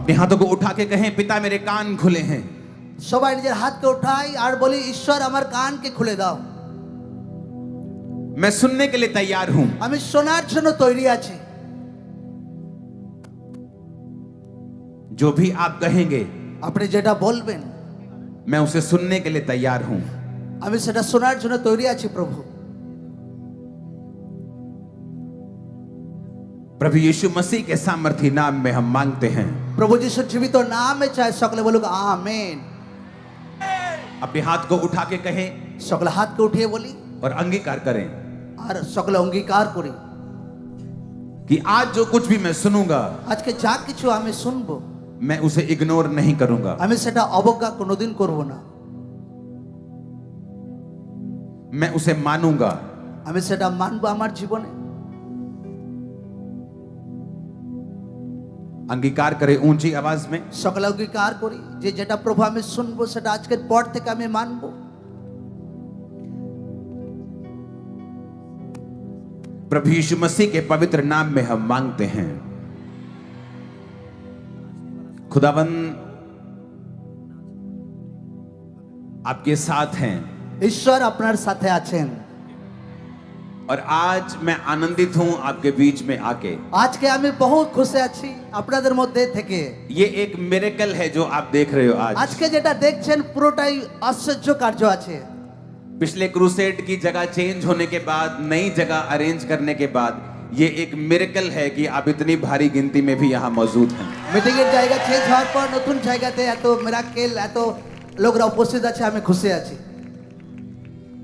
अपने हाथों को उठा के कहें, पिता मेरे कान खुले हैं। সবাই নিজের হাতকে উঠাই আর বলি, ঈশ্বর আমার কানকে খুলে দাও, मैं सुनने के लिए तैयार हूं। আমি শোনার জন্য তৈরি আছি। जो भी आप कहेंगे আপনি যেটা বলবেন मैं उसे सुनने के लिए तैयार हूं। আমি সেটা শোনার জন্য তৈরি আছি প্রভু। प्रभु यीशु मसीह के सामर्थी नाम में हम मांगते हैं। প্রভু যিশুর জীবিত নামে চাই সকলে বলুক আমেন। अपने हाथ को उठा के कहें সকলে হাতকে উঠিয়ে বলি और अंगीकार करें আর সকলে অঙ্গীকার করি कि आज जो कुछ भी मैं सुनूंगा আজকে যা কিছু আমি শুনবো मैं उसे इग्नोर नहीं करूंगा। আমি সেটা অবজ্ঞা কোনোদিন করব না, मैं उसे मानूंगा। আমি সেটা মানবো আমার জীবনে। अंगीकार करें ऊंची आवाज में। সকলে অঙ্গীকার করি যে যেটা প্রভু আমি শুনবো সেটা আজকের পর থেকে আমি মানবো। प्रभु यीशु मसीह के पवित्र नाम में हम मांगते हैं। खुदावन आपके साथ हैं ঈশ্বর আপনার সাথে আছেন। और आज मैं आनंदित हूं आपके बीच में आके। আজকে আমি বহুত খুশি আছি আপনাদের মধ্যে থেকে। ये एक मिरेकल है जो आप देख रहे हो आज। আজকে যেটা দেখছেন পুরোটাই আশ্চর্য কার্য আছে। पिछले क्रूसेड की जगह चेंज होने के बाद, नई जगह अरेंज करने के बाद, ये एक मिरेकल है कि आप इतनी भारी गिनती में भी यहाँ मौजूद हैं। মিটিং এর জায়গা চেঞ্জ হওয়ার পর নতুন জায়গাতে এত মিরাকেল, এত লোকরা উপস্থিত আছে, আমি খুশি আছি।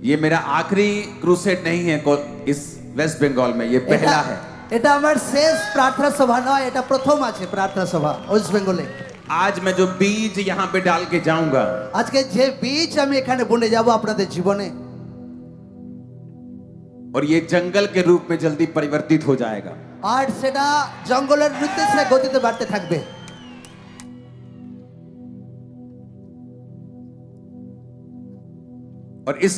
ये मेरा आखिरी क्रूसेड नहीं है इस वेस्ट बंगाल में, ये पहला है। এটা আমার শেষ প্রার্থনা সভা নয়, এটা প্রথম আছে প্রার্থনা সভা ওয়েস্ট বেঙ্গলে। आज मैं जो बीज यहाँ पे डाल के जाऊंगा, আজকে যে বীজ আমি এখানে বুনে যাব আপনাদের জীবনে, और ये जंगल के रूप में जल्दी परिवर्तित हो जाएगा। আর সেটা জঙ্গলের নির্দেশে গতিতে বাড়তে থাকবে। और इस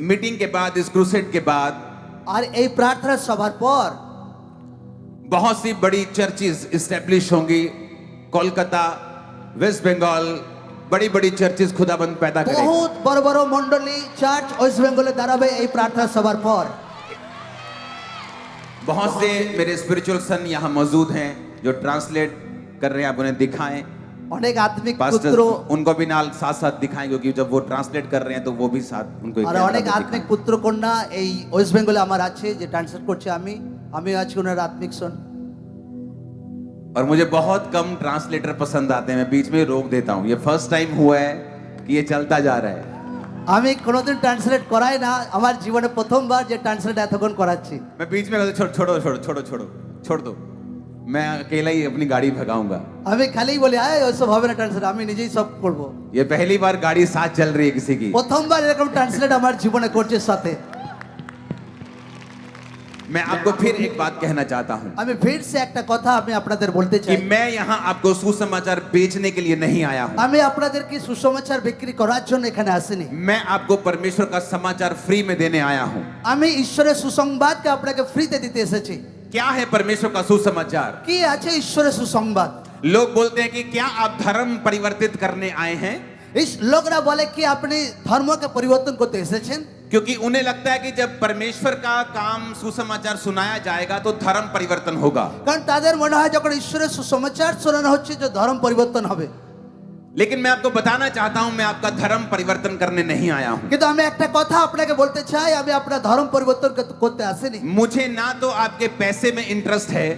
मीटिंग के बाद, इस क्रूसेड के बाद, আর এই প্রার্থনা সভার পর बहुत सी बड़ी चर्चेस इस्टेब्लिश होंगी। कोलकाता, वेस्ट बंगाल, बड़ी बड़ी चर्चेस खुदाबंद पैदा करेगा। বহুত বড় বড় মণ্ডলী চার্চ ওয়েস্ট বেঙ্গলে দাঁড়াবে এই প্রার্থনা সভার পর। बहुत से मेरे स्पिरिचुअल सन यहाँ मौजूद हैं जो ट्रांसलेट कर रहे हैं, आप उन्हें दिखाएं। অনেক আত্মিক पास्टर পুত্র उनको भी नाल साथ साथ दिखाएं, क्योंकि जब वो ट्रांसलेट कर रहे हैं तो वो भी साथ उनको एक আর कैमरा অনেক में আত্মিক दिखाएं। পুত্র কন্যা এই ওয়েস্ট বেঙ্গলে আমার আছে যে ট্রান্সলেট করছে। আমি আজকে ওনার আত্মিক সন। और मुझे बहुत कम ट्रांसलेटर पसंद आते हैं, मैं बीच में रोक देता हूँ। ये फर्स्ट टाइम हुआ है कि ये चलता जा रहा है। আমি কোনোদিন ট্রান্সলেট করাই না, আমার জীবনে প্রথমবার যে ট্রান্সলেট এতক্ষণ করাচ্ছি। मैं बीच में कहता हूँ, छोड़ो छोड़ो छोड़ो छोड़ो छोड़ दो, मैं अकेला ही अपनी गाड़ी भगाऊंगा। আমি খালিই বলি আয় ওসব হবে না ট্রান্সলেট, আমি নিজেই সব করব। ये पहली बार गाड़ी साथ चल रही है किसी की। প্রথমবার এরকম ট্রান্সলেট আমার জীবনে করছে সাথে। मैं आपको फिर एक बात कहना चाहता हूँ আমি ফির সে একটা কথা আমি আপনাদের বলতে कि চাই। मैं यहाँ आपको सुसमाचार बेचने के लिए नहीं आया हूँ। আমি আপনাদেরকে সুসমাচার বিক্রি করার জন্য এখানে আসিনি। मैं आपको परमेश्वर का समाचार फ्री में देने आया हूँ। আমি ঈশ্বরের সুসংবাদকে আপনাকে ফ্রিতে দিতে এসেছি। क्या है परमेश्वर का सुसमाचार? কি আছে ঈশ্বরের সুসংবাদ? लोग बोलते हैं कि क्या आप धर्म परिवर्तित करने आए हैं? এই লোকরা বলে কি আপনি ধর্মকে পরিবর্তন করতে এসেছেন? क्योंकि उन्हें लगता है कि जब परमेश्वर का काम सुसमाचार सुनाया जाएगा तो धर्म परिवर्तन होगा। কারণ তাদের মনে হয় যখন ঈশ্বরের সুসমাচার শোনানো হচ্ছে যে ধর্ম পরিবর্তন হবে। लेकिन मैं आपको बताना चाहता हूं, मैं आपका धर्म परिवर्तन करने नहीं आया हूं। কিন্তু আমি একটা কথা আপনাকে বলতে চাই, আমি আপনার ধর্ম পরিবর্তন করতে আসিনি। मुझे ना तो आपके पैसे में इंटरेस्ट है,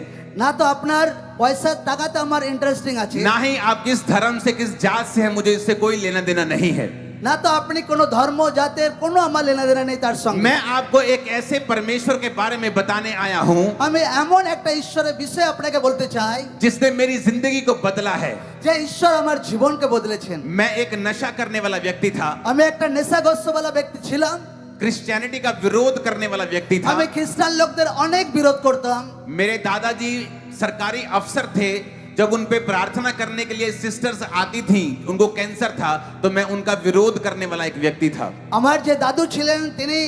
না তো আপনার পয়সা টাকাতে আমার ইন্টারেস্টিং আছে, ना ही आप किस धर्म से किस जात से है, मुझे इससे कोई लेना देना नहीं है। না তো আপনি কোনো ধর্ম জাতের কোনো আমার লেনাদেনা নেই তার সঙ্গে। मैं आपको एक ऐसे परमेश्वर के बारे में बताने आया हूं আমি এমন একটা ঈশ্বরের বিষয় আপনাকে বলতে চাই जिसने मेरी जिंदगी को बदला है। যে ঈশ্বর আমার জীবনকে বদলেছেন। मैं एक नशा करने वाला व्यक्ति था, আমি একটা নেশাগ্রস্তওয়ালা ব্যক্তি ছিলাম, क्रिश्चियनिटी का विरोध करने वाला व्यक्ति था। আমি খ্রিস্টান লোকদের অনেক বিরোধ করতাম। मेरे दादाजी सरकारी अफसर थे, जब उन पे प्रार्थना करने के लिए सिस्टर्स आती थी, उनको कैंसर था, तो मैं उनका विरोध करने वाला एक व्यक्ति था। আমার যে দাদু ছিলেন তিনি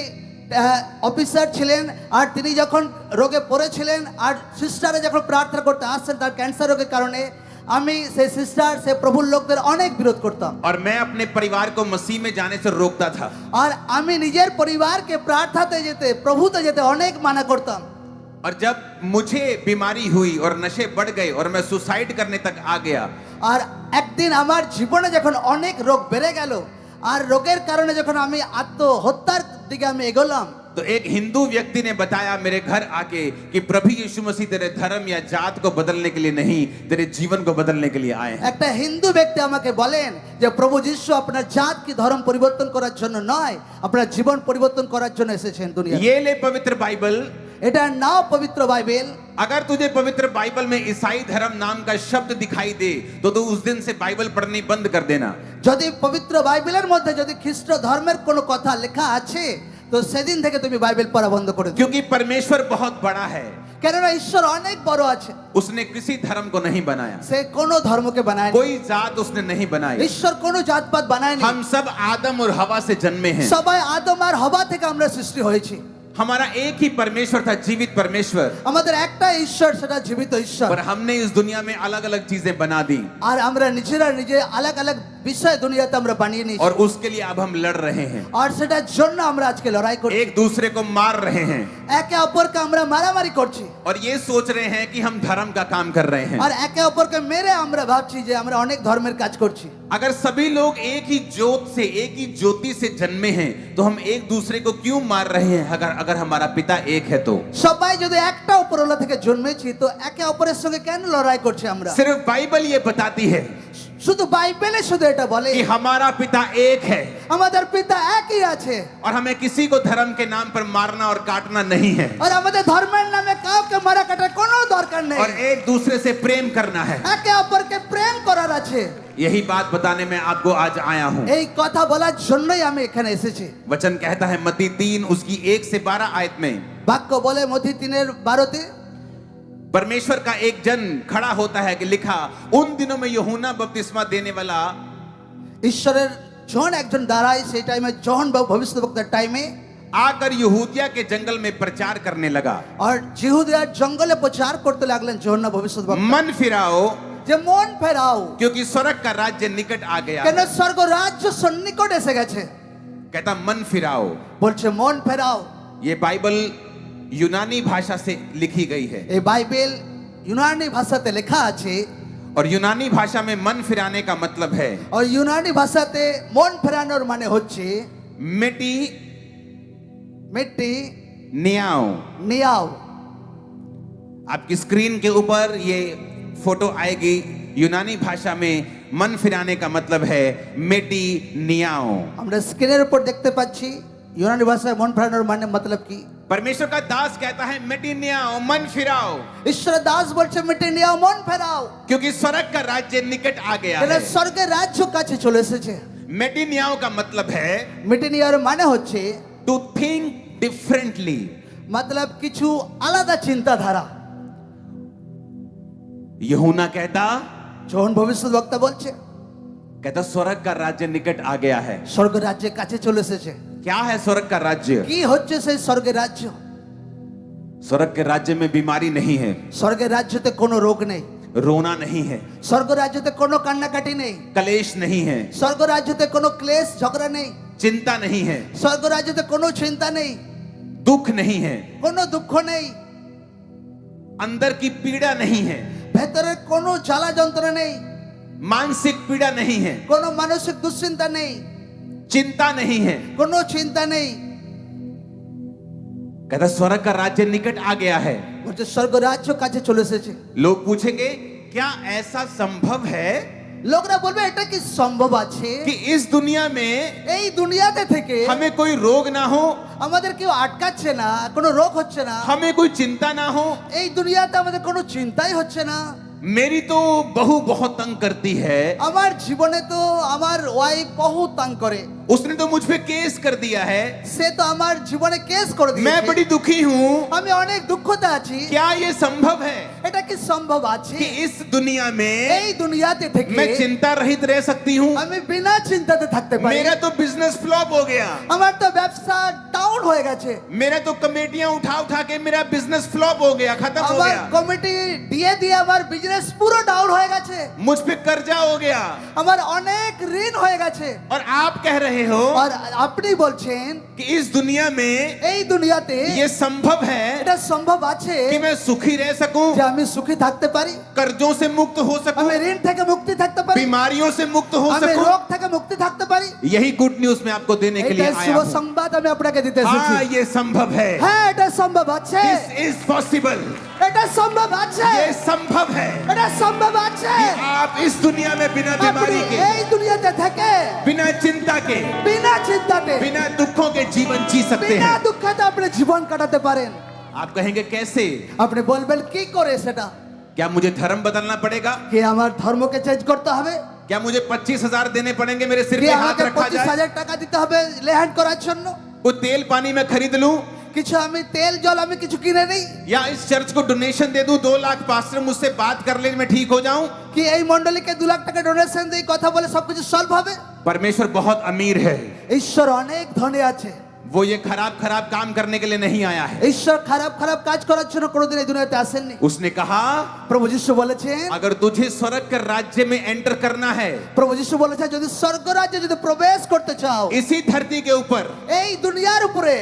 অফিসার ছিলেন, আর তিনি যখন রোগে পড়েছিলেন আর সিস্টারে যখন প্রার্থনা করতে আসছেন তার ক্যান্সার রোগের কারণে, আমি সেই সিস্টার সেই প্রভুর লোকদের অনেক বিরোধ করতাম और मैं अपने परिवार को मसीह में जाने से रोकता था। আর আমি নিজের পরিবারকে প্রার্থনাতে যেতে প্রভুতে যেতে অনেক মানা করতাম और जब मुझे बीमारी हुई और नशे बढ़ गए और मैं सुसाइड करने तक आ गया, আর একদিন আমার জীবনে যখন অনেক রোগ বেড়ে গেল আর রোগের কারণে যখন আমি আত্মহত্যার দিকে আমি এগোলাম तो एक हिंदू व्यक्ति ने बताया मेरे घर आके कि प्रभु यीशु मसीह तेरे धर्म या जात को बदलने के लिए नहीं, तेरे जीवन को बदलने के लिए आए हैं। একটা হিন্দু ব্যক্তি আমাকে বলেন যে প্রভু যিশু আপনার জাত কি ধর্ম পরিবর্তন করার জন্য নয়, আপনার জীবন পরিবর্তন করার জন্য এসেছেন দুনিয়াতে। ये ले पवित्र बाइबल। এটা নাও পবিত্র বাইবেল। अगर तुझे पवित्र बाइबल में ईसाई धर्म नाम का शब्द दिखाई दे तो तू उस दिन से बाइबल पढ़नी बंद कर देना। যদি পবিত্র বাইবেলের মধ্যে যদি খ্রিস্ট ধর্মের কোনো কথা লেখা আছে তো সেদিন থেকে তুমি বাইবেল পড়া বন্ধ করে দিও, क्योंकि परमेश्वर बहुत बड़ा है। কেননা ঈশ্বর অনেক বড় আছে। उसने किसी धर्म को नहीं बनाया, সে কোনো ধর্মকে বানায়নি, कोई जात उसने नहीं बनाई। ঈশ্বর কোনো জাতপাত বানায়নি। हम सब आदम और हवा से जन्मे हैं। সবাই আদম আর হওয়া থেকে আমরা সৃষ্টি হয়েছি। हमारा एक ही परमेश्वर था, जीवित परमेश्वर, আমাদের একটা ঈশ্বর, সেটা জীবিত ঈশ্বর। पर हमने इस दुनिया में अलग अलग चीजें बना दी আর আমরা নিজেরা নিজে আলাদা আলাদা বিষয় দুনিয়াতে আমরা বানিয়ে নিয়েছি और उसके लिए अब हम लड़ रहे हैं, আর সেটার জন্য আমরা আজকে লড়াই করছি, एक दूसरे को मार रहे हैं একে অপরকে আমরা মারামারি করছি और ये सोच रहे हैं कि हम धर्म का काम कर रहे हैं। আর একে অপরকে মেরে আমরা ভাবছি যে আমরা অনেক ধর্মের কাজ করছি। अगर सभी लोग एक ही जोत से, एक ही ज्योति से जन्मे हैं तो हम एक दूसरे को क्यों मार रहे हैं? अगर अगर हमारा पिता एक है तो সবাই যদি একটা উপরওয়ালা থেকে জন্মেছি তো একে অপরের সঙ্গে কেন লড়াই করছি আমরা? सिर्फ बाइबल ये बताती है শুধু বাইবেলে শুধু এটা বলে कि हमारा पिता एक है আমাদের পিতা একই আছে और हमें किसी को धर्म के नाम पर मारना और काटना नहीं है আর আমাদের ধর্মের নামে কাউকে মারা কাটার কোনো দরকার নেই, और एक दूसरे से प्रेम करना है। একে অপরকে প্রেম করার আছে। यही बात बताने में आपको आज आया हूं। এই কথা বলার জন্যই আমি এখানে এসেছি। वचन कहता है मत्ती 3 उसकी 1 से 12 आयत में, বাক্য বলে মথি 3:12 परमेश्वर का एक जन खड़ा होता है कि लिखा उन दिनों में यूहन्ना बपतिस्मा देने वाला ঈশ্বরের জন একজন দাঁড়ায় সেই টাইমে জন ভবিষ্যদ্বক্তার টাইমে आकर यहूदिया के जंगल में प्रचार करने लगा, আর জিহুদিরা জঙ্গলে প্রচার করতে লাগলেন যোহন্না ভবিষ্যদ্বক্তা मन फिराओ যে মন ফেরাও क्योंकि स्वर्ग का राज्य निकट आ गया কেন है। স্বর্গ রাজ্য সন্নিকট এসে গেছে। कहता मन फिराओ। বলছে মন ফেরাও। ये बाइबल यूनानी भाषा से लिखी गई है এই বাইবেল ইউনানি ভাষাতে লেখা আছে और यूनानी भाषा में मन फिराने का मतलब है আর ইউনানি ভাষাতে মন ফেরানোর মানে হচ্ছে मिटी মিটি नियाओ। নিয়াও। आपकी स्क्रीन के ऊपर ये फोटो आएगी। यूनानी भाषा में मन फिराने का मतलब है मेटी नियाओ। আমরা স্ক্রিনের উপর দেখতে পাচ্ছি ইউনানি ভাষায় মন ফেরানোর মানে মতলব কি। परमेश्वर का दास कहता है मेटी नियाओ, मन फिराओ, ঈশ্বরের দাস বলছে মিটি নিয়াও মন ফেরাও, क्योंकि स्वर्ग का राज्य निकट आ गया কেন है। স্বর্গের রাজ্য কাছে চলে এসেছে। मेटी नियाओ का मतलब है মিটি নিয়ার মানে হচ্ছে टू थिंक डिफरेंटली। মতলব কিছু আলাদা চিন্তাধারা। यूहन्ना कहता যখন ভবিষ্যদ্বক্তা বলছে स्वर्ग का राज्य निकट आ गया है। স্বর্গ রাজ্যের কাছে চলে এসেছে। क्या है स्वर्ग का राज्य? কি হচ্ছে সেই স্বর্গের রাজ্য? स्वर्ग के राज्य में बीमारी नहीं है, স্বর্গের রাজ্যতে কোনো রোগ নেই, रोना नहीं है, স্বর্গ রাজ্যতে কোনো কান্নাকাটি নেই, कलेश नहीं है, স্বর্গ রাজ্যতে কোনো ক্লেশ ঝগড়া নেই, चिंता नहीं है, স্বর্গ রাজ্যতে কোনো চিন্তা নেই, दुख नहीं है, কোনো দুঃখ নেই, अंदर की पीड़ा नहीं है, ভেতরের কোনো জ্বালা যন্ত্রণা নেই, मानसिक पीड़ा नहीं है, কোনো মানসিক দুশ্চিন্তা নেই, चिंता नहीं है। কোনো চিন্তা নেই। स्वर्ग का राज्य निकट आ गया है। বলছে স্বর্গ রাজ্য কাছে চলে এসেছে। लोग पूछेंगे क्या ऐसा संभव है লোকরা বলবে এটা কি সম্ভব আছে कि इस दुनिया में এই দুনিয়াতে থেকে हमें कोई रोग ना हो, আমাদের কেউ আটকাচ্ছে না, কোনো রোগ হচ্ছে না, हमें कोई चिंता ना हो? এই দুনিয়াতে আমাদের কোনো চিন্তাই হচ্ছে না। मेरी तो बहू बहुत तंग करती है, আমার জীবনে তো আমার ওয়াইফ বহু তং করে, उसने तो मुझ पे केस कर दिया है, সে তো আমার জীবনে কেস করে मैं দিয়েছে, बड़ी दुखी हूँ। আমি অনেক দুঃখতে আছি। क्या ये संभव है এটা কি সম্ভব আছে कि इस दुनिया में এই দুনিয়াতে থেকে मैं चिंता रहित रह सकती हूँ? আমি বিনা চিন্তাতে থাকতে পারি? मेरा तो बिजनेस फ्लॉप हो गया, আমার তো ব্যবসা ডাউন ডাউন হয়ে গেছে मेरे तो कमेटियां उठा उठा के मेरा बिजनेस फ्लॉप हो गया, खत्म हो আমার गया, কমিটি দিয়ে দিয়ে আমার বিজনেস পুরো ডাউন হয়ে গেছে मुझ पे कर्जा हो गया। আমার অনেক ঋণ হয়ে গেছে और आप कह रहे हो আর আপনি বলছেন कि इस दुनिया में এই দুনিয়াতে ये संभव है এটা সম্ভব আছে कि मैं सुखी रह सकूं, যে আমি সুখী থাকতে পারি कर्जों से मुक्त हो सकूं, আমি ঋণ থেকে মুক্তি থাকতে পারি बीमारियों से मुक्त हो আমি सकूं। রোগ থেকে মুক্তি থাকতে পারি यही गुड न्यूज मैं आपको देने के लिए এটা आया শুভ हूं। সংবাদ আমি আপনাকে দিতে এসেছি हाँ, ये संभव है, হ্যাঁ এটা সম্ভব আছে दिस इज पॉसिबल, এটা সম্ভব আছে ये संभव है এটা সম্ভব আছে कि आप इस दुनिया में बिना আপনি बीमारी के, এই দুনিয়াতে থেকে बिना चिंता के, বিনা চিন্তাতে बिना दुखों के जीवन जी सकते বিনা हैं। দুঃখে আপনি জীবন কাটাতে পারেন आप कहेंगे कैसे? আপনি বলবেন কি করে সেটা क्या मुझे धर्म बदलना पड़ेगा? কি আমার ধর্মকে চেঞ্জ করতে হবে क्या मुझे 25,000 देने पड़ेंगे, मेरे सिर কি पे हाथ আমাকে रखा जाए, 25,000 টাকা দিতে হবে লেহ্যান্ড করার জন্য कुछ तेल पानी में खरीद लूं, কিছু আমি তেল জল আমি কিছু কিনে নেই या इस चर्च को डोनेशन दे दूं, 2 लाख पास्टर मुझसे बात कर ले, मैं ठीक हो जाऊं। কি এই মণ্ডলীকে 2 লাখ টাকা ডোনেশন দিয়ে কথা বলে সবকিছু সলভ হবে परमेश्वर बहुत अमीर है, ঈশ্বর অনেক ধনী আছে वो ये खराब खराब काम करने के लिए नहीं आया है। ঈশ্বর খারাপ খারাপ কাজ করার জন্য কোনোদিন এই দুনিয়াতে আসেননি उसने कहा প্রভু যিশু বলেছেন अगर तुझे स्वर्ग के राज्य में एंटर करना है, প্রভু যিশু বলেছেন যদি স্বর্গরাজ্যে যদি প্রবেশ করতে চাও इसी धरती के ऊपर, এই দুনিয়ার উপরে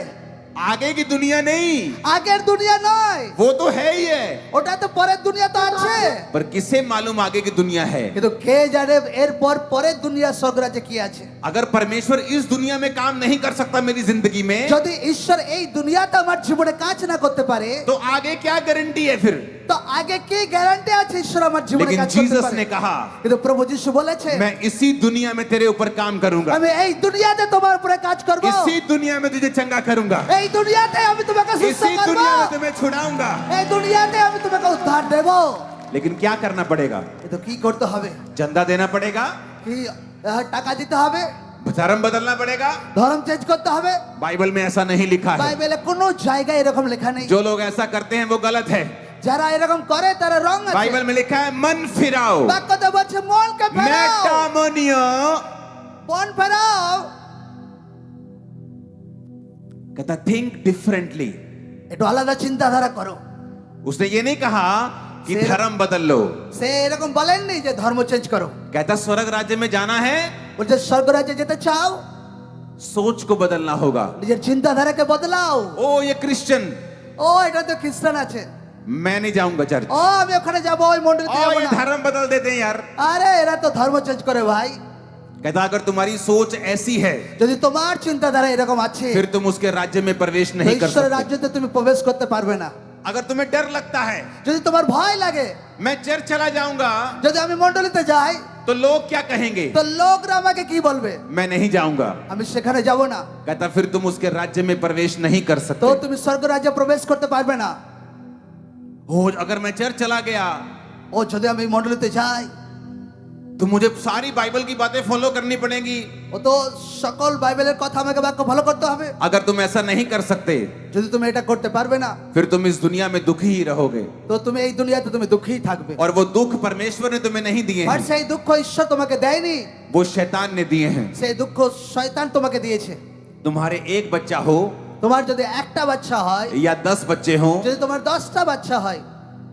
आगे की दुनिया नहीं, আগের দুনিয়া নয় वो तो है ही है, ওটা তো পরের দুনিয়া তো আছে पर किसे मालूम आगे की दुनिया है? কিন্তু কে জানে এরপর পরের দুনিয়া স্বর্গরাজ্যে কি আছে अगर परमेश्वर इस दुनिया में काम नहीं कर सकता मेरी जिंदगी में, যদি ঈশ্বর এই দুনিয়াতে আমার জীবনে কাজ না করতে পারে तो आगे क्या गारंटी है फिर? তো আগে কি গ্যারান্টি আছে ঈশ্বর আমার জীবনে लेकिन কাজ করতে जीसस পারে ने कहा কিন্তু প্রভু যিশু বলেছে मैं इसी दुनिया में तेरे ऊपर काम करूंगा, আমি এই দুনিয়াতে তোমার উপরে কাজ করব इसी दुनिया में तुझे चंगा करूंगा, এই দুনিয়াতে আমি তোমাকে সুস্থ इसी করব दुनिया में तुम्हें छुड़ाऊंगा। এই দুনিয়াতে আমি তোমাকে উদ্ধার দেব लेकिन क्या करना पड़ेगा? কিন্তু কি করতে হবে चंदा देना पड़ेगा, কি টাকা দিতে হবে धर्म बदलना पड़ेगा? ধর্ম চেঞ্জ করতে হবে बाइबल में ऐसा नहीं लिखा है। বাইবেলে কোনো জায়গায় এরকম লেখা নেই जो लोग ऐसा करते हैं वो गलत है। যারা এরকম করে তারা রং আছে बाइबल में लिखा है मन फिराओ, বাক্যতে বলছে মনকে ফেরাও मेटामोनियो, মন ফেরাও कहता थिंक डिफरेंटली। একটু আলাদা চিন্তাধারা করো उसने ये नहीं कहा कि से- धर्म बदल लो, সে এরকম বলেননি যে ধর্ম চেঞ্জ করো कहता स्वर्ग राज्य में जाना है, বলছে স্বর্গরাজ্যে যেতে চাও सोच को बदलना होगा। নিজের চিন্তাধারাকে বদলাও ओ ये क्रिश्चियन, ও এটা তো খ্রিস্টান আছে मैं नहीं जाऊंगा चर्च, ও আমি ওখানে যাব ওই মন্দিরে ओ যাব ये না धर्म बदल देते हैं यार। আরে এরা তো ধর্ম চেঞ্জ করে ভাই कहता अगर तुम्हारी सोच ऐसी है যদি তোমার চিন্তাধারা এরকম আছে फिर तुम उसके राज्य में प्रवेश তো नहीं कर ঈশ্বরের सकते। রাজ্যতে তুমি প্রবেশ করতে পারবে না अगर तुम्हें डर लगता है যদি তোমার ভয় লাগে मैं चर्च चला जाऊंगा যদি আমি মন্ডলীতে যাই तो लोग क्या कहेंगे, তো লোকরা আমাকে কি বলবে मैं नहीं जाऊंगा। আমি সেখানে যাব না कहता फिर तुम उसके राज्य में प्रवेश नहीं कर তো सकते। তুমি স্বর্গরাজ্যে প্রবেশ করতে পারবে না हो अगर मैं चर्च चला गया ও যদি আমি মন্ডলীতে যাই तो मुझे सारी बाइबल की बातें फॉलो करनी पड़ेंगी। ও তো সকল বাইবেলের কথা আমাকে বাক্য ভালো করতে হবে अगर तुम ऐसा नहीं कर सकते যদি তুমি এটা করতে পারবে না फिर तुम इस दुनिया में दुखी ही रहोगे, তো তুমি এই দুনিয়াতে তুমি দুঃখী থাকবে और वो दुख परमेश्वर ने तुम्हें नहीं दिए আর हैं, সেই দুঃখ ঈশ্বর তোমাকে দেয়নি वो शैतान ने दिए हैं। সেই দুঃখ শয়তান তোমাকে দিয়েছে तुम्हारे एक बच्चा हो তোমার যদি একটা বাচ্চা হয় या 10 बच्चे हों, যদি তোমার 10টা বাচ্চা হয়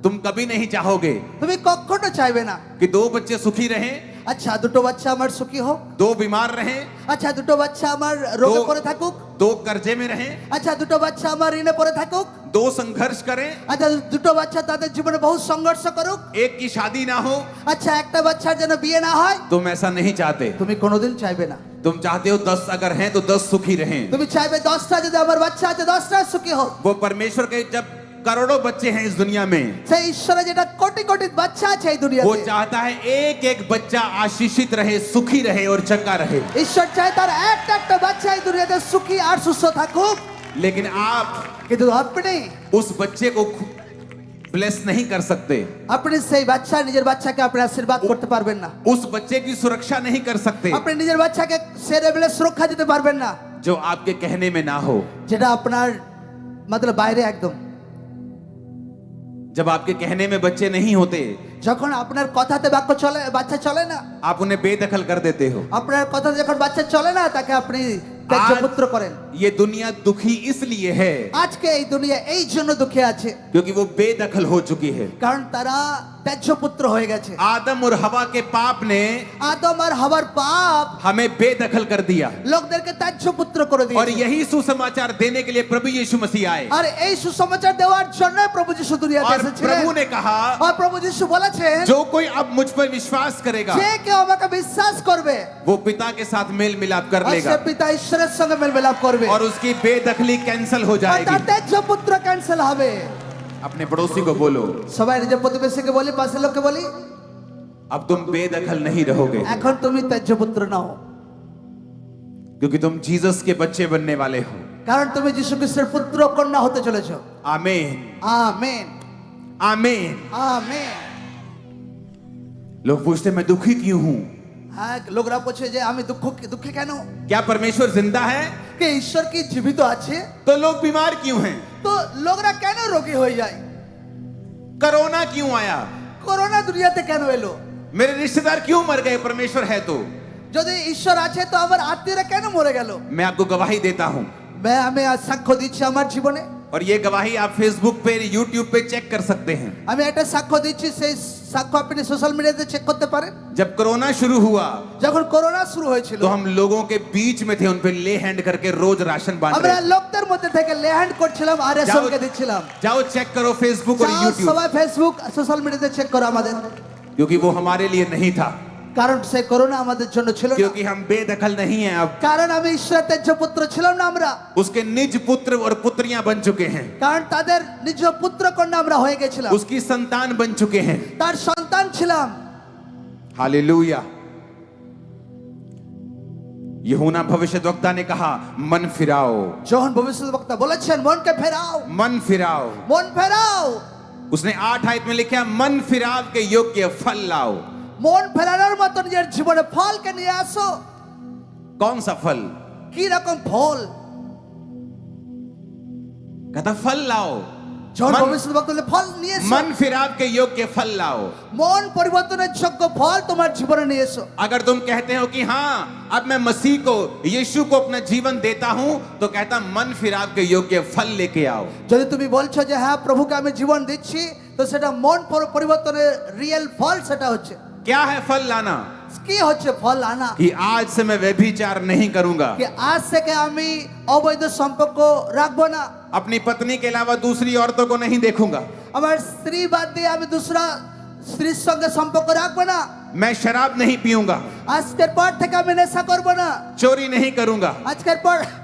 तुम कभी नहीं चाहोगे তুমি কখনো চাইবে না कि 2 बच्चे सुखी रहें, আচ্ছা দুটো বাচ্চা আমার সুখী হোক 2 बीमार रहें, আচ্ছা দুটো বাচ্চা আমার রোগে তো- পড়ে থাকুক 2 कर्जे में रहें, আচ্ছা দুটো বাচ্চা আমার ঋণে পড়ে থাকুক 2 संघर्ष करें, আচ্ছা দুটো বাচ্চা তাদের জীবনে বহু সংঘর্ষ করুক एक की शादी ना हो। আচ্ছা একটা বাচ্চার যেন বিয়ে না হয় तुम ऐसा नहीं चाहते, তুমি কোনোদিন চাইবে না तुम चाहते हो 10 अगर हैं तो 10 सुखी रहें। তুমি চাইবে 10টা যদি আমার বাচ্চা আছে 10টা সুখী হোক वो परमेश्वर के जब करोड़ों बच्चे हैं इस दुनिया में, সেই ঈশ্বরের যেটা কোটি কোটি বাচ্চা আছে এই वो দুনিয়াতে चाहता है एक एक बच्चा आशीषित रहे, सुखी रहे और चंगा रहे। ঈশ্বর চায় তার একটা একটা বাচ্চা এই দুনিয়াতে সুখী আর সুস্থ থাকুক लेकिन आप কিন্তু আপনি उस बच्चे को ब्लेस नहीं कर सकते, আপনি সেই বাচ্চা নিজের বাচ্চাকে আপনি আশীর্বাদ করতে পারবেন না उस बच्चे की सुरक्षा नहीं कर सकते আপনি নিজের বাচ্চাকে সেরে বেলে সুরক্ষা দিতে পারবেন না जो आपके कहने में ना हो। যেটা আপনার মতলব বাইরে একদম जब आपके कहने में बच्चे नहीं होते, যখন আপনার কথাতে বাক্য চলে বাচ্চা চলে না आप उन्हें बेदखल कर देते हो। আপনার কথাতে যখন বাচ্চা চলে না তাকে আপনি ত্যায্য आज পুত্র করেন। ये दुनिया दुखी इसलिए है আজকে এই দুনিয়া এই জন্য দুঃখে আছে क्योंकि वो बेदखल हो चुकी है। কারণ তারা ত্যায্য পুত্র হয়ে গেছে। आदम और हवा के पाप ने আদম আর হাওয়ার পাপ हमें बेदखल कर दिया লোকদেরকে ত্যায্য পুত্র করে और দিয়েছে। यही सुसमाचार देने के लिए प्रभु यीशु मसीह आए আর এই সুসমাচার দেওয়ার জন্য প্রভু যিশু দুনিয়াতে और এসেছিলেন। प्रभु ने कहा আর প্রভু যিশু বলেছেন जो कोई अब मुझ पर विश्वास करेगा যে কেউ আমাকে বিশ্বাস করবে वो पिता के साथ मेल मिलाप कर আর সে लेगा পিতা ঈশ্বরের সঙ্গে মেল মিলাপ করবে और उसकी बेदखली कैंसिल हो আর তার जाएगी। ত্যায্য পুত্র ক্যান্সেল হবে। अपने पड़ोसी को बोलो সবাই নিজের প্রতিবেশীকে বলি, পাশের লোককে বলি, अब तुम बेदखल नहीं रहोगे এখন তুমি ত্যায্য পুত্র নাও, क्योंकि तुम जीसस के बच्चे बनने वाले हो। কারণ তুমি যিশু খ্রিস্টের পুত্র কন্যা হতে চলেছো। आमीन আমেন आमीन। আমেন। लोग पूछते मैं दुखी क्यों हूं? হ্যাঁ, লোকরা বলছে যে আমি দুঃখে কেন? क्या परमेश्वर जिंदा है? কে ঈশ্বর কি জীবিত আছে? तो लोग बीमार क्यों हैं? তো লোকরা কেন রোগী হয়ে যায়? कोरोना क्यों आया? করোনা দুনিয়াতে কেন এলো? मेरे रिश्तेदार क्यों मर गए? परमेश्वर है तो। যদি ঈশ্বর আছে তো আমার আত্মীয়রা কেন মরে গেল? मैं आपको गवाही देता हूं আমি আজ সাক্ষ্য দিচ্ছি আমার জীবনে। और ये गवाही आप फेसबुक पे यूट्यूब पे चेक कर सकते हैं। আমি একটা সাক্ষ্য দিচ্ছি, সেই সাক্ষ্য আপনি সোশ্যাল মিডিয়াতে চেক করতে পারেন। जब कोरोना शुरू हुआ যখন করোনা শুরু হয়েছিল तो हम लोगों के बीच में थे, उन पे ले हैंड करके रोज राशन बांट আমরা रहे थे। লোকদের মধ্যে থেকে লেহ্যান্ড করছিলাম আর রেশনকে দিচ্ছিলাম। जाओ चेक करो फेसबुक और যাও, यूट्यूब, সবাই ফেসবুক সোশ্যাল মিডিয়াতে চেক করো আমাদের, क्योंकि वो हमारे लिए नहीं था, কারণ সেই করোনা আমাদের জন্য ছিল না। क्योंकि हम बेदखल नहीं हैं अब। কারণ আমি ঈশ্বরের ত্যায্য পুত্র ছিলাম না আমরা, उसके निज पुत्र और पुत्रियां बन चुके हैं, কারণ তাদের নিজ পুত্র কন্যা আমরা হয়ে গেছিলাম, उसकी संतान बन चुके हैं। তার সন্তান ছিলাম। हालेलुया। यूहन्ना भविष्यद्वक्ता ने कहा मन फिराओ, যখন ভবিষ্যদ্বক্তা বলেছেন মনকে ফেরাও, मन फिराओ। মন ফেরাও, उसने 8 आयत में लिखा मन फिराव के योग्य फल लाओ। মন ফেরানোর মতো নিজের জীবনে ফলকে নিয়ে আসো। कौन सा फल? কি রকম ফল? कहता फल लाओ, যখন मन, ভবিষ্যদ্বক্তা বলে ফল নিয়ে এসো, मन फिराव के योग्य फल लाओ। মন পরিবর্তনের যোগ্য ফল তোমার জীবনে নিয়ে এসো। अगर तुम कहते हो कि हाँ अब मैं मसीह को यीशु को अपना जीवन देता हूं, तो कहता मन फिराव के योग्य फल लेके आओ। যদি তুমি বলছো যে হ্যাঁ প্রভুকে আমি জীবন দিচ্ছি, তো সেটা মন পরিবর্তনের রিয়েল ফল সেটা হচ্ছে क्या है फल लाना? কি হচ্ছে ফল আনা? कि आज से मैं व्यभिचार नहीं करूंगा, कि आज থেকে আমি অবৈধ সম্পর্ক রাখবো না, अपनी पत्नी के अलावा दूसरी औरतों को नहीं देखूंगा, আমার স্ত্রী বাদ দিয়ে আমি দুসরা স্ত্রীর সঙ্গে সম্পর্ক রাখবো না, मैं शराब नहीं पीऊंगा, আজকের পর থেকে আমি নেশা করবো না, चोरी नहीं करूंगा, আজকের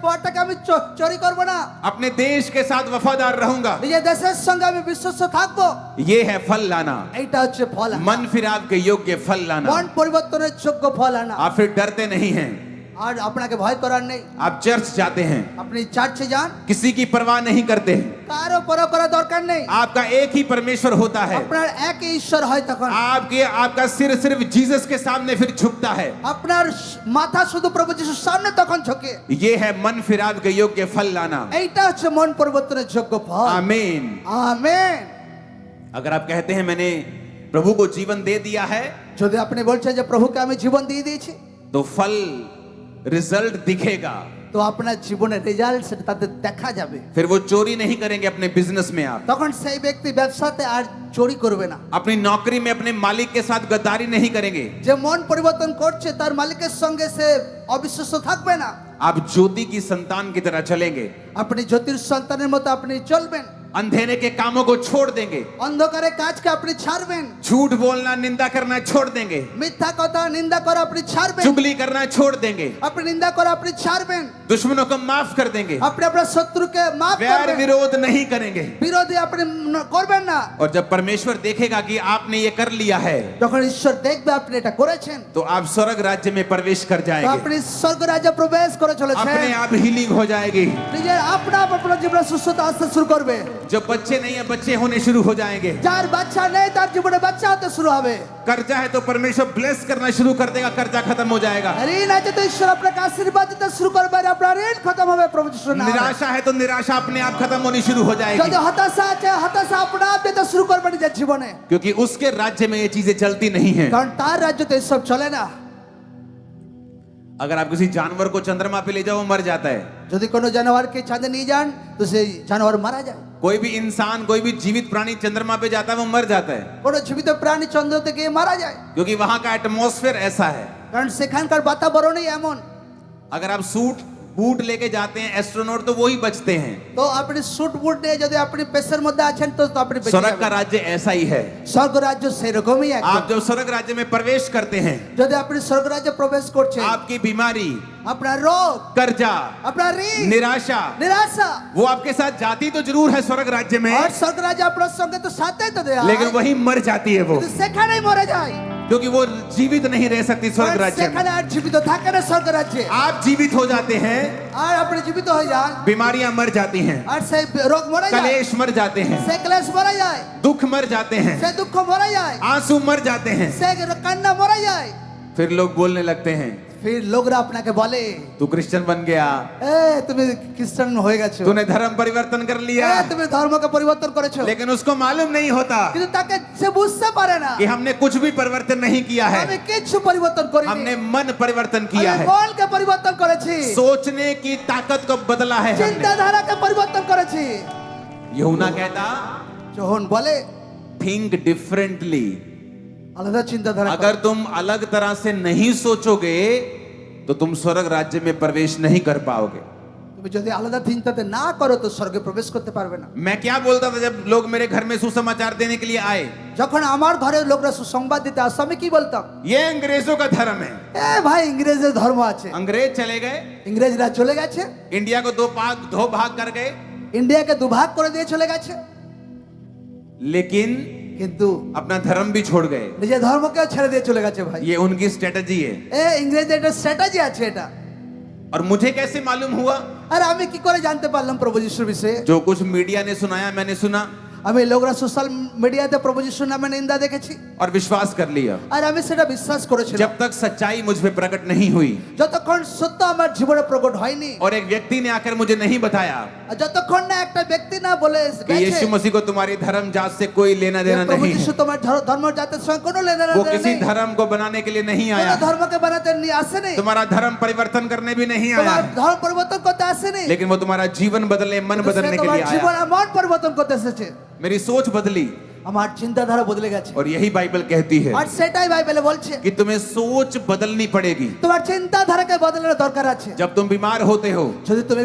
পর থেকে আমি চুরি করবো না, अपने देश के साथ वफादार रहूंगा। নিজের দেশের সঙ্গে আমি বিশ্বস্ত থাকবো। ये है फल लाना, এইটা হচ্ছে ফল আনা, मन फिराव के योग्य फल लाना। মন পরিবর্তনের যোগ্য ফল আনা। आप फिर डरते नहीं हैं, আর আপনাকে ভয় করার নেই। आप चर्च जाते हैं, আপনি চার্চে যান, किसी की परवाह नहीं करते हैं, কারো পরোয়া করার দরকার নেই। आपका एक ही परमेश्वर होता है, আপনার একই ঈশ্বর হয় তখন। आपका सिर सिर्फ जीसस के सामने फिर झुकता है। আপনার মাথা শুধু প্রভু যিশুর সামনে তখন ঝোঁকে। ये है मन फिराव के योग्य फल लाना। এইটা হচ্ছে মন পরিবর্তনের যোগ্য ফল। आमीन। আমেন। अगर आप कहते हैं मैंने प्रभु को जीवन दे दिया है, যদি আপনি বলছেন যে প্রভুকে আমি জীবন দিয়ে দিয়েছি, तो फल रिजल्ट दिखेगा। তো আপনার জীবনের রেজাল্ট সেটা তাতে দেখা যাবে। फिर वो चोरी नहीं करेंगे अपने बिजनेस में, आप তখন সেই ব্যক্তি ব্যবসাতে আর চুরি করবে না। अपनी नौकरी में अपने मालिक के साथ गद्दारी नहीं करेंगे, যে মন পরিবর্তন করছে তার মালিকের সঙ্গে সে অবিশ্বাস্য থাকবে না। आप ज्योति की संतान की तरह चलेंगे, আপনি জ্যোতির সন্তানের মতো আপনি চলবেন, अंधेरे के कामों को छोड़ देंगे, অন্ধকারের কাজকে আপনি ছাড়বেন, झूठ बोलना निंदा करना छोड़ देंगे, মিথ্যা কথা নিন্দা করা আপনি ছাড়বেন, चुगली करना छोड़ देंगे, আপনি নিন্দা করা আপনি ছাড়বেন, दुश्मनों को माफ कर देंगे, আপনি আপনার শত্রুকে মাফ वैर করবেন, विरोध नहीं करेंगे। বিরোধী আপনি করবেন না। और जब परमेश्वर देखेगा कि आपने ये कर लिया है, যখন ঈশ্বর দেখবে আপনি এটা করেছেন, तो आप स्वर्ग राज्य में प्रवेश कर তো जाएंगे, আপনি স্বর্গ রাজ্যে প্রবেশ করে চলেছেন। अपने आप हीलिंग हो जाएगी। নিজের আপনার জীবনে সুস্থতা আসতে শুরু করবে। जो बच्चे नहीं है बच्चे होने शुरू हो जाएंगे, যার বাচ্চা নেই তার জীবনে বাচ্চা হতে শুরু হবে। कर्जा है तो परमेश्वर ब्लेस करना शुरू कर देगा, कर्जा खत्म हो जाएगा। ঋণ আছে তো ঈশ্বর আপনাকে আশীর্বাদ দিতে শুরু করবে, আর আপনার ঋণ খতম হবে প্রভু যিশুর নামে। निराशा है तो निराशा अपने आप खत्म होनी शुरू हो যদি जाएगी, হতাশা আছে হতাশা আপনা आप দিতে শুরু করবে নিজের জীবনে, क्योंकि उसके राज्य में ये चीजें चलती नहीं हैं। কারণ তার রাজ্যতে এসব চলে না। अगर आप किसी जानवर को चंद्रमा पे ले जाओ वो मर जाता है। যদি কোনো জানোয়ারকে চাঁদে নিয়ে যান তো সেই জানোয়ার মারা যায়। कोई भी इंसान कोई भी जीवित प्राणी चंद्रमा पे जाता है वो मर जाता है, কোনো জীবিত প্রাণী চন্দ্রতে গিয়ে মারা যায়, क्योंकि वहां का एटमॉस्फेयर ऐसा है। কারণ সেখানকার বাতাবরণই এমন। अगर आप सूट बूट लेके जाते हैं एस्ट्रोनॉट तो वो ही बचते हैं। তো আপনি স্যুট বুট নিয়ে যদি আপনি পেশার মধ্যে আছেন তো আপনি বেঁচে स्वर्ग का যাবেন। राज्य ऐसा ही है। স্বর্গ রাজ্য সেরকমই आप একদম। जब स्वर्ग राज्य में प्रवेश करते हैं, যদি আপনি স্বর্গ রাজ্যে প্রবেশ করছেন, आपकी बीमारी, আপনার রোগ, कर्जा, আপনার ঋণ, निराशा, নিরাশা वो आपके साथ जाती तो जरूर है स्वर्ग राज्य में, আর স্বর্গ রাজ্য আপনার সঙ্গে তো সাথেই তো দেয়া लेकिन হয়, वही मर जाती है वो, কিন্তু সেখানেই মরে যায়। क्योंकि वो जीवित नहीं रह सकती स्वर्ग কারণ राज्य में। সেখানে আর জীবিত থাকে না স্বর্গ রাজ্যে। आप জীবিত हो जाते हैं, আর আপনি জীবিত হয়ে যান बीमारियां मर जाती हैं, আর সেই রোগ মরে যায়, कलेश मर जाते हैं, সেই ক্লেশ মরে যায়, दुख मर जाते हैं, সেই দুঃখ মরে যায়, आंसू मर जाते हैं। সেই কান্না মরে যায়। फिर लोग बोलने लगते हैं फिर लोगরা আপনাকে বলে, तू क्रिश्चियन बन गया, তুমি খ্রিস্টান হয়ে গেছো, तूने धर्म परिवर्तन कर लिया। তুমি ধর্মকে পরিবর্তন করেছো। लेकिन उसको मालूम नहीं होता কিন্তু তাকে সে বুঝতে পারে না कि हमने कुछ भी परिवर्तन नहीं किया আমি है, কিছু পরিবর্তন করিনি, हमने मन परिवर्तन किया আমি है, মনকে পরিবর্তন করেছি, सोचने की ताकत को बदला है हमने। চিন্তাধারাকে পরিবর্তন করেছি। यूहन्ना कहता যোহন বলে थिंक डिफरेंटली। আলাদা চিন্তাধারা করো। अगर तुम अलग तरह से नहीं सोचोगे तो तुम स्वर्ग राज्य में प्रवेश नहीं कर पाओगे। তুমি যদি আলাদা চিন্তাতে না করো তো স্বর্গে প্রবেশ করতে পারবে না। मैं क्या बोलता था जब लोग मेरे घर में सुसमाचार देने के लिए आए, যখন আমার ঘরের লোকরা সুসংবাদ দিতে আসতো আমি কি বলতাম, ये अंग्रेजों का धर्म है। ভাই ইংরেজের ধর্ম আছে। अंग्रेज चले गए, ইংরেজরা চলে গেছে, इंडिया को दो भाग कर गए, ইন্ডিয়াকে দুভাগ করে দিয়ে চলে গেছে, लेकिन কিন্তু अपना धर्म भी छोड़ गए। নিজের ধর্মকেও ছেড়ে দিয়ে চলে গেছে ভাই। ये उनकी स्ट्रेटजी है। ইংরেজদের একটা স্ট্র্যাটেজি আছে এটা। और मुझे कैसे मालूम हुआ? আর আমি কি করে জানতে পারলাম প্রভু যিশুর বিষয়ে? जो कुछ मीडिया ने सुनाया मैंने सुना আমি লোকরা সোশ্যাল মিডিয়াতে প্রভু যিশুর নামে নিন্দা দেখেছি और विश्वास कर लिया। আর আমি সেটা বিশ্বাস করেছিলাম जब तक सच्चाई मुझ पे प्रकट नहीं हुई যতক্ষণ সত্য আমার জীবনে প্রকট হয়নি, और एक व्यक्ति ने आकर मुझे नहीं बताया আর যতক্ষণ না একটা ব্যক্তি না বলে कि यीशु मसीह को तुम्हारी धर्म जात से कोई लेना देना প্রভু नहीं যিশু है, তোমার ধর্ম জাতের সঙ্গে কোনো লেনদেন वो किसी নেই, धर्म को बनाने के लिए नहीं কোনো आया, ধর্মকে বানাতে নিয়ে আসেনি, तुम्हारा धर्म परिवर्तन करने भी नहीं आया তোমার है, ধর্ম পরিবর্তন করতে আসেনি, लेकिन वो तुम्हारा जीवन बदलने मन সে बदलने के তোমার लिए জীবন आया। আর মন পরিবর্তন করতে এসেছে। मेरी सोच बदली আমার চিন্তাধারা বদলে গেছে और यही बाइबल कहती है আর সেটাই বাইবেলে বলছে कि तुम्हें सोच बदलनी पड़ेगी। তোমার চিন্তাধারাকে বদলানোর দরকার আছে। जब तुम बीमार होते हो, যদি তুমি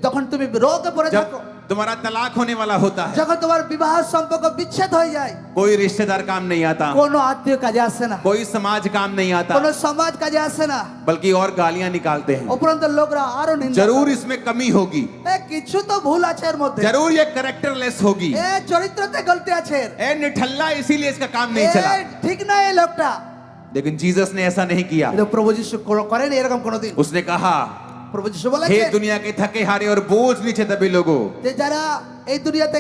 তখন তুমি রোগে পড়ে जब থাকো, तुम्हारा तलाक होने वाला होता है, যখন তোমার বিবাহ সম্পর্ক বিচ্ছেদ হয়ে যায়, कोई रिश्तेदार काम नहीं आता, কোনো আত্মীয় কাজে আসে না, कोई समाज काम नहीं आता, কোনো সমাজ কাজে আসে না, बल्कि और गालियां निकालते हैं। উপরন্ত লোকরা আরো নিন্দা जरूर করে। इसमें कमी होगी, কিছু তো ভুল আছে এর মধ্যে, जरूर ये करेक्टरलेस होगी, চরিত্রতে গলতি আছে, ए निठल्ला इसीलिए इसका काम नहीं चला। ঠিক না এই লোকটা। लेकिन जीसस ने ऐसा नहीं किया। কিন্তু প্রভু যিশু করেন এরকম কোনোদিন। उसने कहा, প্রভু যিশু हे বলেছেন दुनिया के थके हारे और बोझ नीचे दबे लोगों, যে যারা এই দুনিয়াতে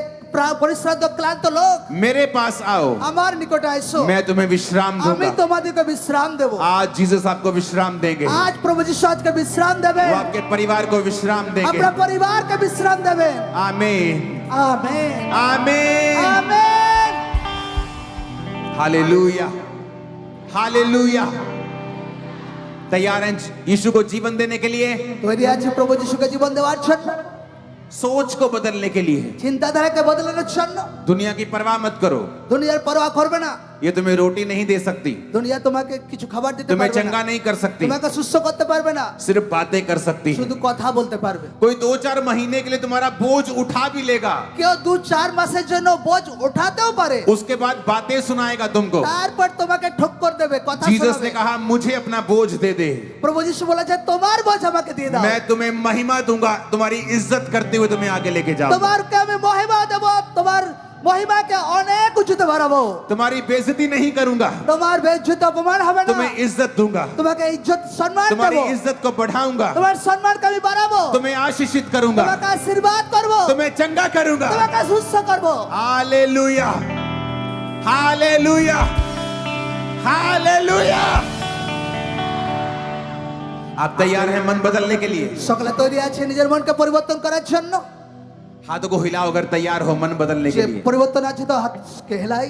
পরিশ্রান্ত ক্লান্ত লোক मेरे पास आओ, আমার নিকটে আসো, मैं तुम्हें विश्राम আমি दूंगा। তোমাদেরকে বিশ্রাম দেব। आज जीसस आपको विश्राम देंगे, আজ প্রভু যিশু আজকে বিশ্রাম দেবে, वो आपके परिवार को विश्राम देंगे। আপনার পরিবারকে বিশ্রাম দেবে। आमीन, আমেন आमीन, আমেন। Hallelujah, hallelujah. तैयार हैं यीशु को जीवन देने के लिए, তৈরি আছে প্রভু যিশুকে জীবন দেওয়ার জন্য, सोच को बदलने के लिए। চিন্তাধারাকে বদলানোর জন্য। दुनिया की परवाह मत करो, দুনিয়ার পরোয়া করবে না, ये तुम्हें रोटी नहीं दे सकती, দুনিয়া তোমাকে কিছু খাবার দিতে तुम्हें পারবে चंगा না, नहीं कर सकती, তোমাকে সুস্থ করতে পারবে না, सिर्फ बातें कर सकती है। শুধু কথা বলতে পারবে। कोई 2-4 महीने के लिए तुम्हारा बोझ उठा भी लेगा, কেউ 2-4 মাসের জন্য বোঝ ওঠাতেও পারে, उसके बाद बातें सुनाएगा तुमको। তারপর তোমাকে ঠক্কর দেবে, কথা जीसस শোনাবে। ने कहा, मुझे अपना बोझ दे दे, প্রভু যিশু বলেছে তোমার বোঝ আমাকে দিয়ে দাও, मैं तुम्हें महिमा दूंगा, तुम्हारी इज्जत करते हुए तुम्हें आगे लेके जाऊंगा, তোমারকে আমি মহিমা দেব, তোমার মহিমাকে অনেক উঁচুতে বাড়াবো, तुम्हारी बेइज्जती नहीं करूंगा, তোমার বেজ্জতি অপমান হবে না, तुम्हें इज्जत दूंगा, তোমাকে ইজ্জত সম্মান तुम्हारी দেব, इज्जत को बढ़ाऊंगा, তোমার সম্মানকে আমি বাড়াবো, तुम्हें आशीषित करूंगा, তোমাকে আশীর্বাদ করব, तुम्हें चंगा करूंगा। তোমাকে সুস্থ করব। Hallelujah, hallelujah, hallelujah. आप तैयार हैं मन बदलने के लिए? সকলে তৈরি আছে নিজের মনকে পরিবর্তন করার জন্য? हाथों को हिलाओ अगर तैयार हो मन बदलने যে के लिए। পরিবর্তন আছে তো হাতকে হেলাই।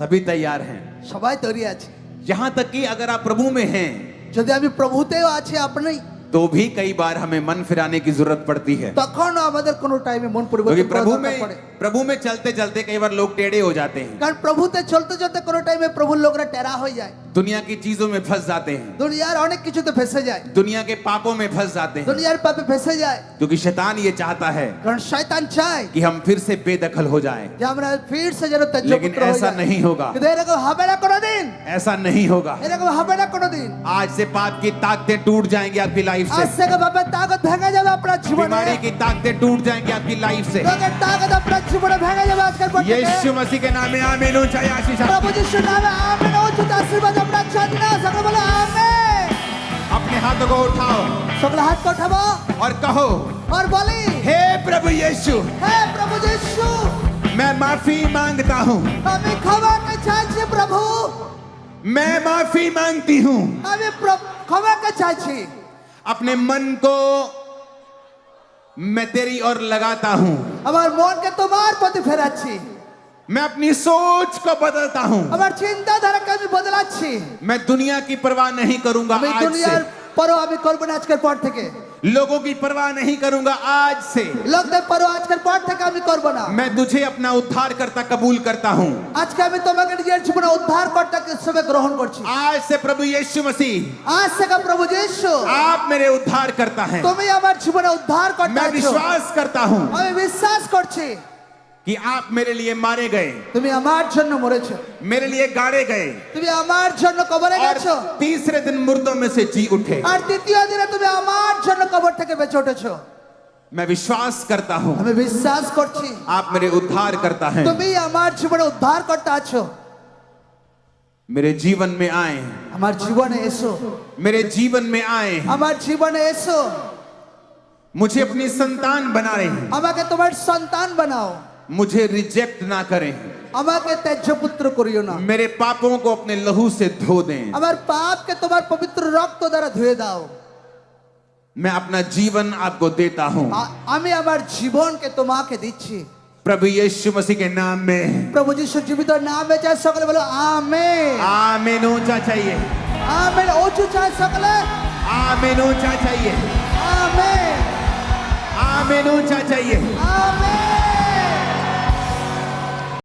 सभी तैयार हैं, সবাই তৈরি আছে। यहां तक कि अगर आप प्रभु में हैं যদি আমি প্রভুতেও আছি আপনি तो भी कई बार हमें मन फिराने की जरूरत पड़ती है, তখন আমাদের কোনো টাইমে মন क्योंकि পরিবর্তন করা দরকার পড়ে प्रभु में चलते चलते कई बार लोग टेढ़े हो जाते हैं, কারণ প্রভুতে চলতে চলতে কোনো টাইমে প্রভুর লোকরা টেরা হয়ে যায় दुनिया की चीजों में फंस जाते हैं, দুনিয়ার অনেক কিছুতে ফেসে যায় दुनिया के पापों में फंस जाते हैं, দুনিয়ার পাপে ফেসে যায় क्योंकि शैतान ये चाहता है কারণ শয়তান চায় कि हम फिर से बेदखल हो जाएं, যে আমরা ফির সে যেন ত্যায্য लेकिन পুত্র হয়ে ऐसा যাই नहीं होगा, কিন্তু এরকম হবে না কোনোদিন ऐसा नहीं होगा। এরকম হবে না কোনোদিন आज से पाप की ताकतें टूट जाएंगी आपकी लाइफ আজ से, থেকে ভাবে তাকত ভেঙে যাবে আপনার জীবনে बीमारी की ताकतें टूट जाएंगी आपकी लाइफ से। রোগের তাকত আপনার জীবনে ভেঙে যাবে আজকের পর থেকে यीशु मसीह के नाम में आमीन। ऊंचाई आशीष आप প্রভু যিশুর নামে আমেন উচ্চ আশীর্বাদ আপনার জন্য সকলে বলে আমেন अपने हाथों को उठाओ সকলে হাত উঠাবো और कहो, আর বলি हे प्रभु यीशु, হে প্রভু যিশু मैं माफी मांगता हूँ, আমি ক্ষমাকে চাইছি প্রভু मैं माफी मांगती हूँ। আমি ক্ষমাকে চাইছি अपने मन को मैं तेरी ओर लगाता हूँ, আমার মনকে তোমার প্রতি ফেরাচ্ছি मैं अपनी सोच को बदलता हूँ, আমার চিন্তাধারাকে আমি বদলাচ্ছি मैं दुनिया की परवाह नहीं करूंगा আমি आज দুনিয়ার से, পরও আমি করব না আজকের পর থেকে लोगों की परवाह नहीं करूंगा आज से। লোকদের পরও আজকের পর থেকে আমি করব না मैं तुझे अपना उद्धार करता कबूल करता हूँ। আজকে আমি তোমাকে নিজের জীবনে উদ্ধারকর্তা হিসেবে গ্রহণ করছি आज से प्रभु यीशु मसीह আজ থেকে প্রভু যিশু आप मेरे उद्धार करता है। তুমি আমার জীবনে উদ্ধারকর্তা मैं আছো विश्वास करता हूँ আমি বিশ্বাস করছি कि आप मेरे लिए मारे गए, তুমি আমার জন্য মরেছো मेरे लिए गाड़े गए তুমি আমার জন্য কবরে और গেছো तीसरे दिन मुर्दों में से जी उठे। আর তৃতীয় দিনে তুমি আমার জন্য কবর থেকে বেঁচে উঠেছো मैं विश्वास करता हूँ আমি বিশ্বাস করছি आप मेरे उद्धार करता है, তুমি আমার জীবনে উদ্ধারকর্তা আছো मेरे जीवन में आए, আমার জীবনে এসো मेरे जीवन में आए, আমার জীবনে এসো मुझे अपनी संतान बना रहे हैं, আমাকে তোমার সন্তান বানাও मुझे रिजेक्ट ना करें, আমাকে ত্যায্য পুত্র করিও না मेरे पापों को अपने लहू से धो दें, আমার পাপকে তোমার পবিত্র রক্ত দ্বারা ধুয়ে দাও मैं अपना जीवन आपको देता हूँ আমি আমার জীবনকে তোমাকে দিচ্ছি प्रभु यीशु मसीह के नाम में। প্রভু যিশুর জীবিত নামে চাই সকলে বলো আমেন आमीन। ऊंचा चाहिए, আমেন উঁচু চাই সকলে आमीन। ऊंचा चाहिए, আমেন आमीन। ऊंचा चाहिए। আমেন